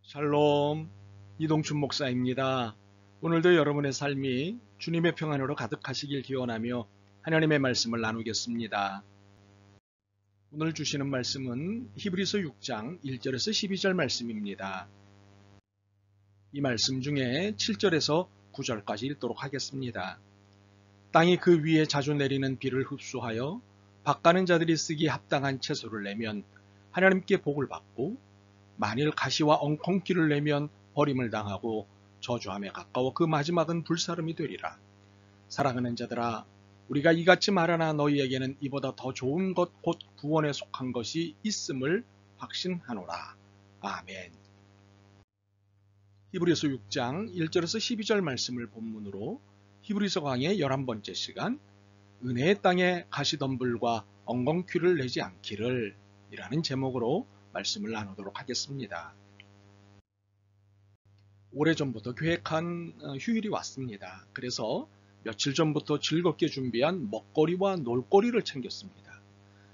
샬롬, 이동춘 목사입니다. 오늘도 여러분의 삶이 주님의 평안으로 가득하시길 기원하며 하나님의 말씀을 나누겠습니다. 오늘 주시는 말씀은 히브리서 6장 1절에서 12절 말씀입니다. 이 말씀 중에 7절에서 9절까지 읽도록 하겠습니다. 땅이 그 위에 자주 내리는 비를 흡수하여 밭가는 자들이 쓰기 합당한 채소를 내면 하나님께 복을 받고, 만일 가시와 엉겅퀴를 내면 버림을 당하고 저주함에 가까워 그 마지막은 불사름이 되리라. 사랑하는 자들아, 우리가 이같이 말하나 너희에게는 이보다 더 좋은 것 곧 구원에 속한 것이 있음을 확신하노라. 아멘. 히브리서 6장 1절에서 12절 말씀을 본문으로 히브리서 강의 11번째 시간, 은혜의 땅에 가시덤불과 엉겅퀴를 내지 않기를 이라는 제목으로 말씀을 나누도록 하겠습니다. 오래전부터 계획한 휴일이 왔습니다. 그래서 며칠 전부터 즐겁게 준비한 먹거리와 놀거리를 챙겼습니다.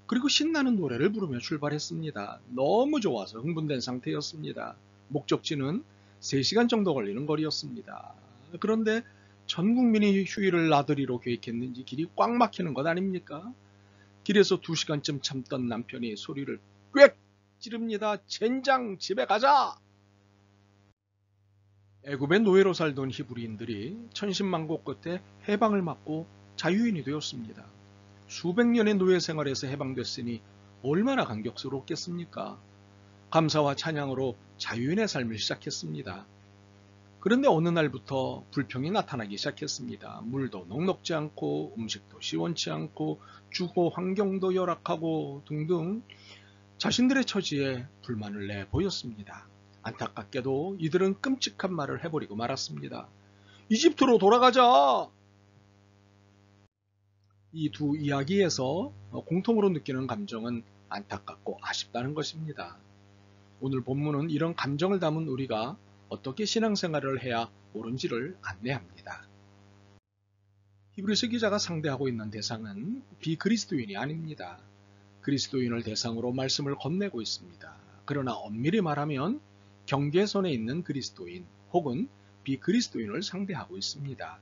그리고 신나는 노래를 부르며 출발했습니다. 너무 좋아서 흥분된 상태였습니다. 목적지는 3시간 정도 걸리는 거리였습니다. 그런데 전 국민이 휴일을 나들이로 계획했는지 길이 꽉 막히는 것 아닙니까? 길에서 2시간쯤 참던 남편이 소리를 꽥 찌릅니다. 젠장, 집에 가자! 애굽의 노예로 살던 히브리인들이 천신만고 끝에 해방을 맞고 자유인이 되었습니다. 수백 년의 노예 생활에서 해방됐으니 얼마나 감격스럽겠습니까? 감사와 찬양으로 자유인의 삶을 시작했습니다. 그런데 어느 날부터 불평이 나타나기 시작했습니다. 물도 넉넉지 않고 음식도 시원치 않고 주거 환경도 열악하고 등등 자신들의 처지에 불만을 내보였습니다. 안타깝게도 이들은 끔찍한 말을 해버리고 말았습니다. 이집트로 돌아가자! 이 두 이야기에서 공통으로 느끼는 감정은 안타깝고 아쉽다는 것입니다. 오늘 본문은 이런 감정을 담은 우리가 어떻게 신앙생활을 해야 옳은지를 안내합니다. 히브리서 기자가 상대하고 있는 대상은 비그리스도인이 아닙니다. 그리스도인을 대상으로 말씀을 건네고 있습니다. 그러나 엄밀히 말하면 경계선에 있는 그리스도인 혹은 비그리스도인을 상대하고 있습니다.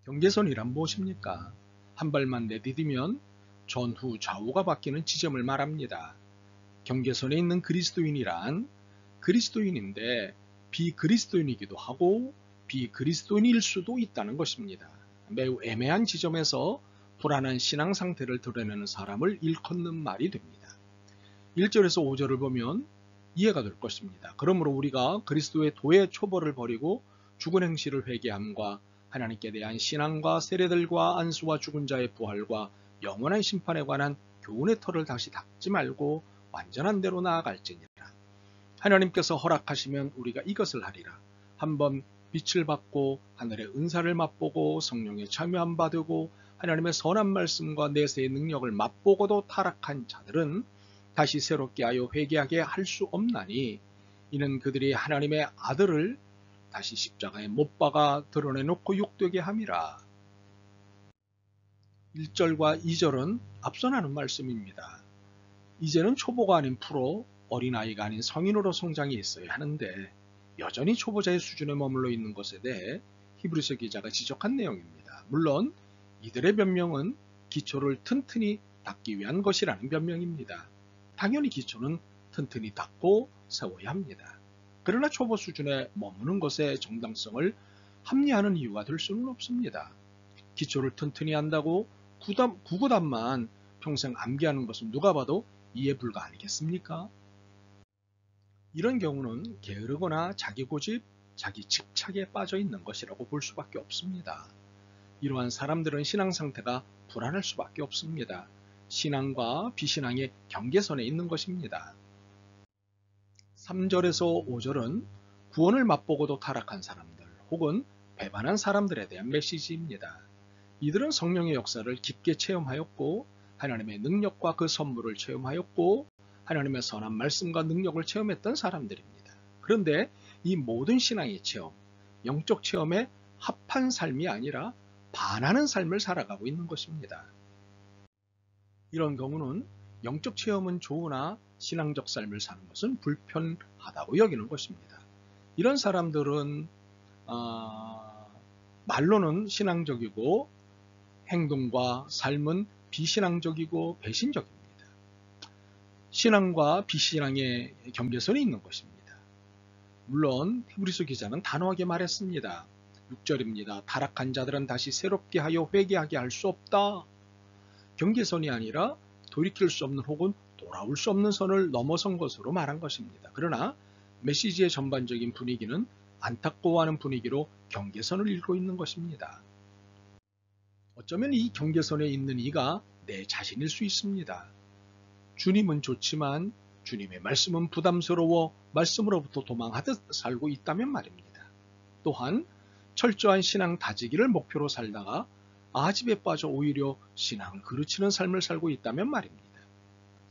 경계선이란 무엇입니까? 한 발만 내디디면 전후 좌우가 바뀌는 지점을 말합니다. 경계선에 있는 그리스도인이란 그리스도인인데 비그리스도인이기도 하고 비그리스도인일 수도 있다는 것입니다. 매우 애매한 지점에서 불안한 신앙 상태를 드러내는 사람을 일컫는 말이 됩니다. 1절에서 5절을 보면 이해가 될 것입니다. 그러므로 우리가 그리스도의 도의 초벌을 버리고 죽은 행실을 회개함과 하나님께 대한 신앙과 세례들과 안수와 죽은 자의 부활과 영원한 심판에 관한 교훈의 털을 다시 닦지 말고 완전한 대로 나아갈지니라. 하나님께서 허락하시면 우리가 이것을 하리라. 한번 빛을 받고 하늘의 은사를 맛보고 성령의 참여함 받고 하나님의 선한 말씀과 내세의 능력을 맛보고도 타락한 자들은 다시 새롭게 하여 회개하게 할 수 없나니, 이는 그들이 하나님의 아들을 다시 십자가에 못 박아 드러내놓고 욕되게 함이라. 1절과 2절은 앞서 나눈 말씀입니다. 이제는 초보가 아닌 프로, 어린아이가 아닌 성인으로 성장이 있어야 하는데 여전히 초보자의 수준에 머물러 있는 것에 대해 히브리서 기자가 지적한 내용입니다. 물론 이들의 변명은 기초를 튼튼히 닦기 위한 것이라는 변명입니다. 당연히 기초는 튼튼히 닦고 세워야 합니다. 그러나 초보 수준에 머무는 것의 정당성을 합리화하는 이유가 될 수는 없습니다. 기초를 튼튼히 한다고 구구단만 평생 암기하는 것은 누가 봐도 이해 불가 아니겠습니까? 이런 경우는 게으르거나 자기 고집, 자기 집착에 빠져 있는 것이라고 볼 수밖에 없습니다. 이러한 사람들은 신앙 상태가 불안할 수밖에 없습니다. 신앙과 비신앙의 경계선에 있는 것입니다. 3절에서 5절은 구원을 맛보고도 타락한 사람들 혹은 배반한 사람들에 대한 메시지입니다. 이들은 성령의 역사를 깊게 체험하였고 하나님의 능력과 그 선물을 체험하였고 하나님의 선한 말씀과 능력을 체험했던 사람들입니다. 그런데 이 모든 신앙의 체험, 영적 체험에 합한 삶이 아니라 반하는 삶을 살아가고 있는 것입니다. 이런 경우는 영적 체험은 좋으나 신앙적 삶을 사는 것은 불편하다는 부족하다고 여기는 것입니다. 이런 사람들은 말로는 신앙적이고 행동과 삶은 비신앙적이고 배신적입니다. 신앙과 비신앙의 경계선이 있는 것입니다. 물론 히브리서 기자는 단호하게 말했습니다. 6절입니다. 타락한 자들은 다시 새롭게 하여 회개하게 할 수 없다. 경계선이 아니라 돌이킬 수 없는 혹은 돌아올 수 없는 선을 넘어선 것으로 말한 것입니다. 그러나 메시지의 전반적인 분위기는 안타까워하는 분위기로 경계선을 읽고 있는 것입니다. 어쩌면 이 경계선에 있는 이가 내 자신일 수 있습니다. 주님은 좋지만 주님의 말씀은 부담스러워 말씀으로부터 도망하듯 살고 있다면 말입니다. 또한 철저한 신앙 다지기를 목표로 살다가 아집에 빠져 오히려 신앙을 그르치는 삶을 살고 있다면 말입니다.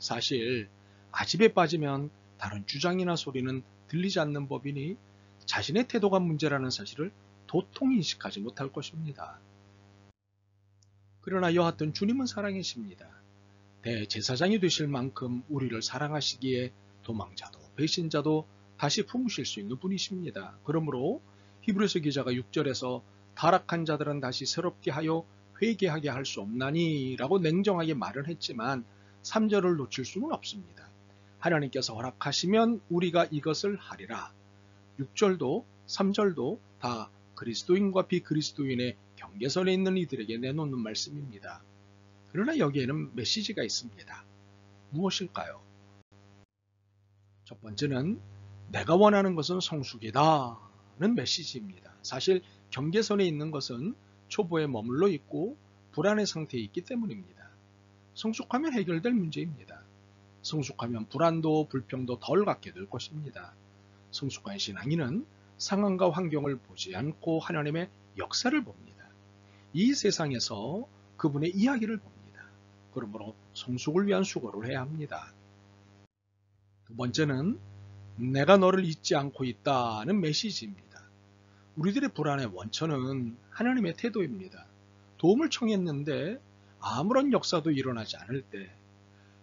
사실 아집에 빠지면 다른 주장이나 소리는 들리지 않는 법이니 자신의 태도가 문제라는 사실을 도통 인식하지 못할 것입니다. 그러나 여하튼 주님은 사랑이십니다. 대제사장이 되실 만큼 우리를 사랑하시기에 도망자도 배신자도 다시 품으실 수 있는 분이십니다. 그러므로 히브리서 기자가 6절에서 타락한 자들은 다시 새롭게 하여 회개하게 할 수 없나니 라고 냉정하게 말은 했지만 3절을 놓칠 수는 없습니다. 하나님께서 허락하시면 우리가 이것을 하리라. 6절도 3절도 다 그리스도인과 비그리스도인의 경계선에 있는 이들에게 내놓는 말씀입니다. 그러나 여기에는 메시지가 있습니다. 무엇일까요? 첫 번째는 내가 원하는 것은 성숙이다는 메시지입니다. 사실 경계선에 있는 것은 초보에 머물러 있고 불안의 상태에 있기 때문입니다. 성숙하면 해결될 문제입니다. 성숙하면 불안도 불평도 덜 갖게 될 것입니다. 성숙한 신앙인은 상황과 환경을 보지 않고 하나님의 역사를 봅니다. 이 세상에서 그분의 이야기를 봅니다. 그러므로 성숙을 위한 수고를 해야 합니다. 두 번째는 내가 너를 잊지 않고 있다는 메시지입니다. 우리들의 불안의 원천은 하나님의 태도입니다. 도움을 청했는데 아무런 역사도 일어나지 않을 때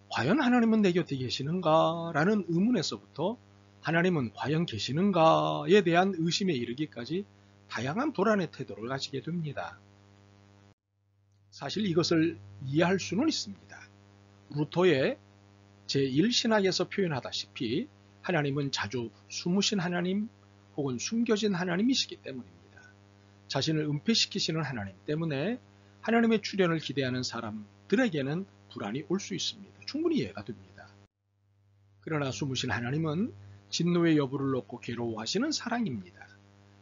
과연 하나님은 내 곁에 계시는가? 라는 의문에서부터 하나님은 과연 계시는가에 대한 의심에 이르기까지 다양한 불안의 태도를 가지게 됩니다. 사실 이것을 이해할 수는 있습니다. 루터의 제1신학에서 표현하다시피 하나님은 자주 숨으신 하나님 혹은 숨겨진 하나님이시기 때문입니다. 자신을 은폐시키시는 하나님 때문에 하나님의 출현을 기대하는 사람들에게는 불안이 올 수 있습니다. 충분히 이해가 됩니다. 그러나 숨으신 하나님은 진노의 여부를 놓고 괴로워하시는 사랑입니다.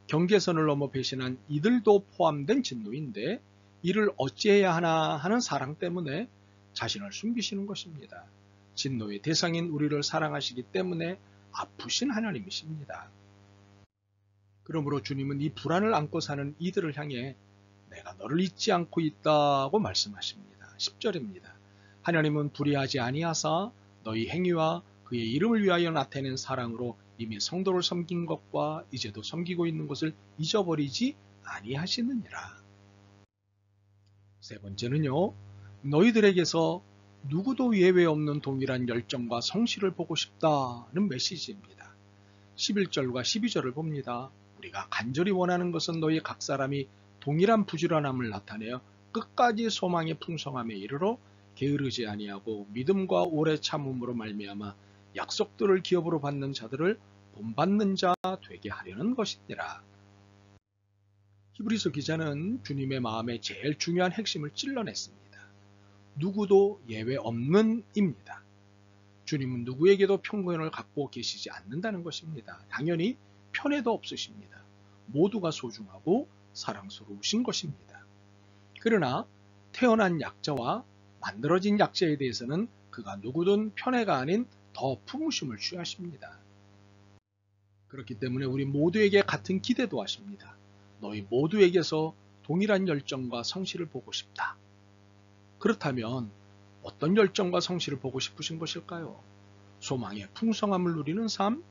경계선을 넘어 배신한 이들도 포함된 진노인데 이를 어찌해야 하나 하는 사랑 때문에 자신을 숨기시는 것입니다. 진노의 대상인 우리를 사랑하시기 때문에 아프신 하나님이십니다. 그러므로 주님은 이 불안을 안고 사는 이들을 향해 내가 너를 잊지 않고 있다고 말씀하십니다. 10절입니다. 하나님은 불의하지 아니하사 너희 행위와 그의 이름을 위하여 나타낸 사랑으로 이미 성도를 섬긴 것과 이제도 섬기고 있는 것을 잊어버리지 아니하시느니라. 세 번째는요. 너희들에게서 누구도 예외 없는 동일한 열정과 성실을 보고 싶다는 메시지입니다. 11절과 12절을 봅니다. 우리가 간절히 원하는 것은 너희 각 사람이 동일한 부지런함을 나타내어 끝까지 소망의 풍성함에 이르러 게으르지 아니하고 믿음과 오래 참음으로 말미암아 약속들을 기업으로 받는 자들을 본받는 자 되게 하려는 것이니라. 히브리서 기자는 주님의 마음에 제일 중요한 핵심을 찔러냈습니다. 누구도 예외 없는 입니다. 주님은 누구에게도 편견을 갖고 계시지 않는다는 것입니다. 당연히 편애도 없으십니다. 모두가 소중하고 사랑스러우신 것입니다. 그러나 태어난 약자와 만들어진 약자에 대해서는 그가 누구든 편애가 아닌 더 품으심을 취하십니다. 그렇기 때문에 우리 모두에게 같은 기대도 하십니다. 너희 모두에게서 동일한 열정과 성실을 보고 싶다. 그렇다면 어떤 열정과 성실을 보고 싶으신 것일까요? 소망의 풍성함을 누리는 삶,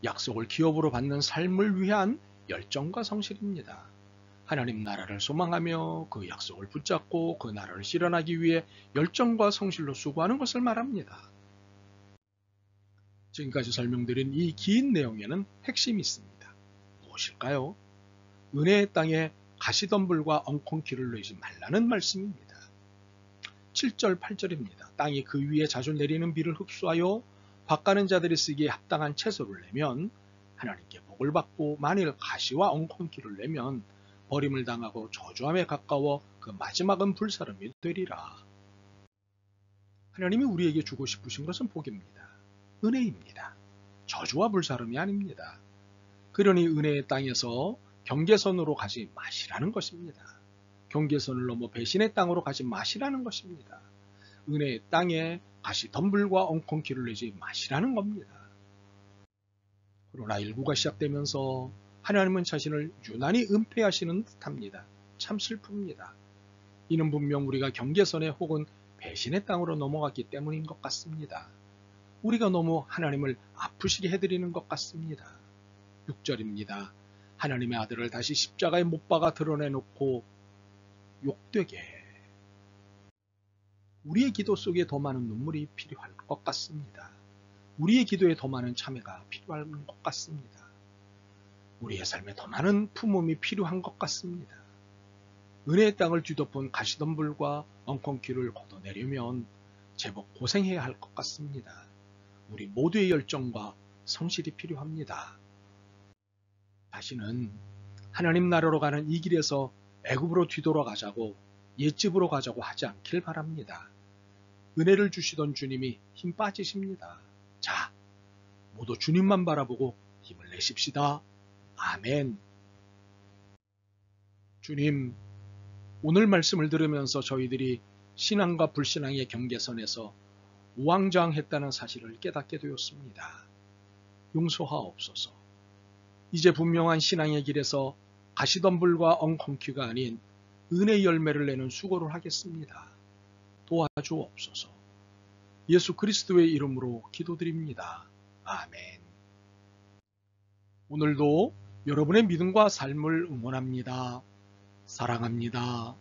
약속을 기업으로 받는 삶을 위한 열정과 성실입니다. 하나님 나라를 소망하며 그 약속을 붙잡고 그 나라를 실현하기 위해 열정과 성실로 수고하는 것을 말합니다. 지금까지 설명드린 이 긴 내용에는 핵심이 있습니다. 무엇일까요? 은혜의 땅에 가시덤불과 엉겅퀴를 내지 말라는 말씀입니다. 7절 8절입니다. 땅이 그 위에 자주 내리는 비를 흡수하여 밭가는 자들이 쓰기에 합당한 채소를 내면 하나님께 복을 받고, 만일 가시와 엉겅퀴를 내면 버림을 당하고 저주함에 가까워 그 마지막은 불사름이 되리라. 하나님이 우리에게 주고 싶으신 것은 복입니다. 은혜입니다. 저주와 불사름이 아닙니다. 그러니 은혜의 땅에서 경계선으로 가지 마시라는 것입니다. 경계선을 넘어 배신의 땅으로 가지 마시라는 것입니다. 은혜의 땅에 가시덤불과 엉겅퀴를 내지 마시라는 겁니다. 코로나19가 시작되면서 하나님은 자신을 유난히 은폐하시는 듯합니다. 참 슬픕니다. 이는 분명 우리가 경계선에 혹은 배신의 땅으로 넘어갔기 때문인 것 같습니다. 우리가 너무 하나님을 아프시게 해드리는 것 같습니다. 6절입니다. 하나님의 아들을 다시 십자가에 못 박아 드러내놓고 욕되게. 우리의 기도 속에 더 많은 눈물이 필요할 것 같습니다. 우리의 기도에 더 많은 참회가 필요한 것 같습니다. 우리의 삶에 더 많은 품음이 필요한 것 같습니다. 은혜의 땅을 뒤덮은 가시덤불과 엉겅퀴를 걷어내려면 제법 고생해야 할 것 같습니다. 우리 모두의 열정과 성실이 필요합니다. 다시는 하나님 나라로 가는 이 길에서 애굽으로 뒤돌아가자고, 옛집으로 가자고 하지 않길 바랍니다. 은혜를 주시던 주님이 힘 빠지십니다. 자, 모두 주님만 바라보고 힘을 내십시다. 아멘. 주님, 오늘 말씀을 들으면서 저희들이 신앙과 불신앙의 경계선에서 우왕좌왕했다는 사실을 깨닫게 되었습니다. 용서하옵소서. 이제 분명한 신앙의 길에서 가시덤불과 엉겅퀴가 아닌 은혜의 열매를 내는 수고를 하겠습니다. 도와주옵소서. 예수 그리스도의 이름으로 기도드립니다. 아멘. 오늘도 여러분의 믿음과 삶을 응원합니다. 사랑합니다.